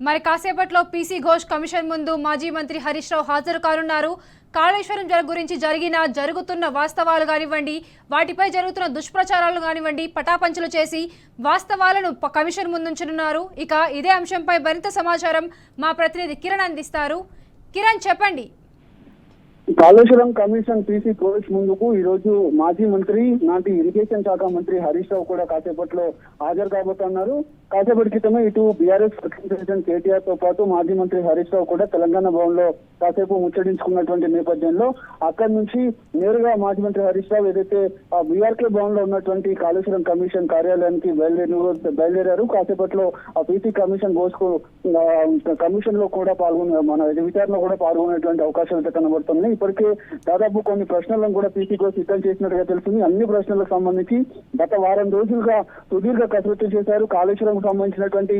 మరి కాసేపట్లో PC Ghosh commission ముందు మాజీ మంత్రి హరీష్ రావు హాజరు కానున్నారు. కాళేశ్వరం గురించి జరుగుతున్న వాస్తవాలు కానివ్వండి, వాటిపై జరుగుతున్న దుష్ప్రచారాలు కానివ్వండి, పటాపంచలు చేసి వాస్తవాలను కమిషన్ ముందుంచనున్నారు. ఇక ఇదే అంశంపై మరింత సమాచారం మా ప్రతినిధి కిరణ్ అందిస్తారు. కిరణ్, చెప్పండి. కాళేశ్వరం కమిషన్ పీసీ ఘోష్ ముందుకు ఈ రోజు మాజీ మంత్రి నాటి ఇరిగేషన్ శాఖ మంత్రి హరీష్ రావు కూడా కాసేపట్లో హాజరు కాబోతున్నారు. కాసేపటి క్రితమే ఇటు బీఆర్ఎస్ ప్రెసిడెంట్ కేటీఆర్ తో పాటు మాజీ మంత్రి హరీష్ రావు కూడా తెలంగాణ భవన్ లో కాసేపు ముచ్చడించుకున్నటువంటి నేపథ్యంలో అక్కడి నుంచి నేరుగా మాజీ మంత్రి హరీష్ రావు ఏదైతే బీఆర్కే భవన్ లో ఉన్నటువంటి కాళేశ్వరం కమిషన్ కార్యాలయానికి బయలుదేరారు. కాసేపట్లో ఆ పీసీ కమిషన్ కమిషన్ లో కూడా మన విచారణలో కూడా పాల్గొనేటువంటి అవకాశాలు అయితే కనబడుతున్నాయి. ఇప్పటికే దాదాపు కొన్ని ప్రశ్నలను కూడా పీసీ ఘోష్ సిద్ధం చేసినట్టుగా తెలిసింది. అన్ని ప్రశ్నలకు సంబంధించి గత వారం రోజులుగా సుదీర్ఘ కసరత్తు చేశారు. కాళేశ్వరం సంబంధించినటువంటి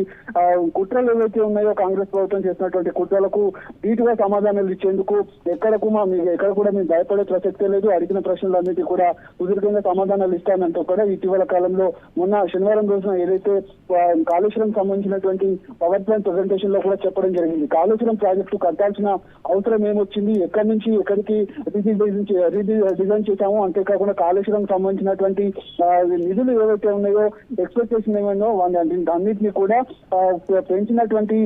కుట్రలు ఏవైతే ఉన్నాయో కాంగ్రెస్ ప్రభుత్వం చేసినటువంటి కుట్రలకు ధీటుగా సమాధానాలు ఇచ్చేందుకు ఎక్కడ కూడా మేము భయపడే ప్రసక్తే లేదు. అడిగిన ప్రశ్నలన్నిటి కూడా సుదీర్ఘంగా సమాధానాలు ఇస్తానంటూ కూడా ఇటీవల కాలంలో మొన్న శనివారం రోజున ఏదైతే కాళేశ్వరం సంబంధించినటువంటి పవర్ ప్లాంట్ ప్రెజెంటేషన్ లో కూడా చెప్పడం జరిగింది. కాళేశ్వరం ప్రాజెక్టు కట్టాల్సిన అవసరం ఏమొచ్చింది, ఎక్కడి నుంచి ఎక్కడికి డిజైన్ చేశాము, అంతేకాకుండా కాళేశ్వరం సంబంధించినటువంటి నిధులు ఏవైతే ఉన్నాయో ఎక్స్పెక్టేషన్ ఏమైనా అన్నింటినీ కూడా పెంచినటువంటి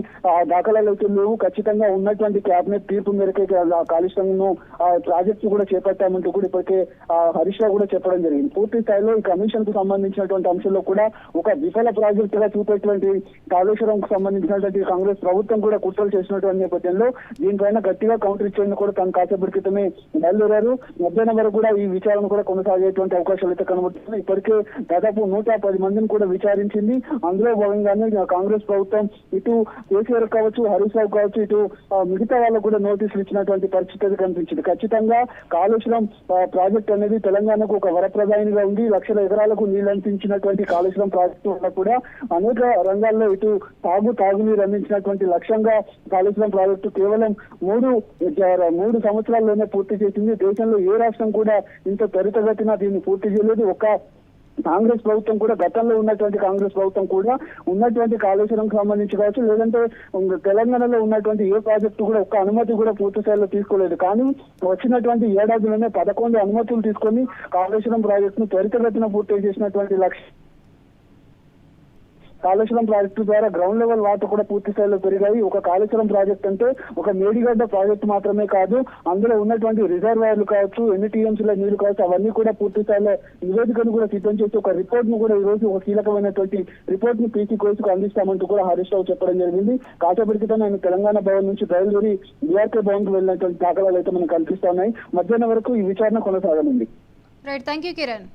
దాఖలాలు అయితే లేవు. ఖచ్చితంగా ఉన్నటువంటి కేబినెట్ తీర్పు మేరకే కాళేశ్వరం ప్రాజెక్టు కూడా చేపట్టామంటూ కూడా ఇప్పటికే హరీష్ రావు కూడా చెప్పడం జరిగింది. పూర్తి స్థాయిలో ఈ కమిషన్ కు సంబంధించినటువంటి అంశంలో కూడా ఒక విఫల ప్రాజెక్ట్ గా చూపేటువంటి కాళేశ్వరం కు సంబంధించినటువంటి కాంగ్రెస్ ప్రభుత్వం కూడా కుట్రలు చేసినటువంటి నేపథ్యంలో దీనిపైన గట్టిగా కౌంటర్ ఇచ్చేందుకు కూడా తను కాసేపటి క్రితమే బయలుదేరారు. మధ్యాహ్నం వరకు కూడా ఈ విచారణ కూడా కొనసాగేటువంటి అవకాశాలు అయితే కనబడుతున్నాయి. ఇప్పటికే దాదాపు 110 మందిని కూడా విచారించింది. అందులో భాగంగానే కాంగ్రెస్ ప్రభుత్వం ఇటు కేసీఆర్ కావచ్చు, హరీష్ రావు కావచ్చు, ఇటు మిగతా వాళ్ళకు కూడా నోటీసులు ఇచ్చినటువంటి పరిస్థితి కనిపించింది. ఖచ్చితంగా కాళేశ్వరం ప్రాజెక్ట్ అనేది తెలంగాణకు ఒక వరప్రదాయినిగా ఉంది. లక్షల ఎకరాలకు నీళ్లు అందించినటువంటి కాళేశ్వరం ప్రాజెక్టు వల్ల కూడా అనేక రంగాల్లో ఇటు తాగునీరు అందించినటువంటి లక్ష్యంగా కాళేశ్వరం ప్రాజెక్టు కేవలం మూడు సంవత్సరాల్లోనే పూర్తి చేసింది. దేశంలో ఏ రాష్ట్రం కూడా ఇంత త్వరితగతిన దీన్ని పూర్తి చేయలేదు. కాంగ్రెస్ ప్రభుత్వం కూడా గతంలో ఉన్నటువంటి కాంగ్రెస్ ప్రభుత్వం కూడా ఉన్నటువంటి కాళేశ్వరం సంబంధించి కావచ్చు, లేదంటే తెలంగాణలో ఉన్నటువంటి ఏ ప్రాజెక్టు కూడా ఒక్క అనుమతి కూడా పూర్తి స్థాయిలో తీసుకోలేదు. కానీ వచ్చినటువంటి ఏడాదిలోనే 11 అనుమతులు తీసుకొని కాళేశ్వరం ప్రాజెక్టును త్వరితగతిన పూర్తి చేసినటువంటి లక్ష్యం. కాళేశ్వరం ప్రాజెక్టు ద్వారా గ్రౌండ్ లెవెల్ వాటర్ కూడా పూర్తి స్థాయిలో పెరిగాయి. ఒక కాళేశ్వరం ప్రాజెక్ట్ అంటే ఒక మేడిగడ్డ ప్రాజెక్టు మాత్రమే కాదు, అందులో ఉన్నటువంటి రిజర్వాయర్లు కావచ్చు, ఎన్ని టీఎంసీల నీళ్లు కావచ్చు, అవన్నీ కూడా పూర్తి స్థాయిలో నివేదికను కూడా సిద్ధం చేసి ఒక రిపోర్ట్ ను కూడా ఈ రోజు ఒక కీలకమైనటువంటి రిపోర్ట్ ని పీసీ ఘోష్ కు అందిస్తామంటూ కూడా హరీష్ రావు చెప్పడం జరిగింది. కాసేపటి క్రితం ఆయన తెలంగాణ భవన్ నుంచి బయలుదేరి బీఆర్కే భవన్ కు వెళ్ళినటువంటి దాఖలాలు అయితే మనకు కనిపిస్తున్నాయి. మధ్యాహ్నం వరకు ఈ విచారణ కొనసాగనుంది. Right, thank you Kiran.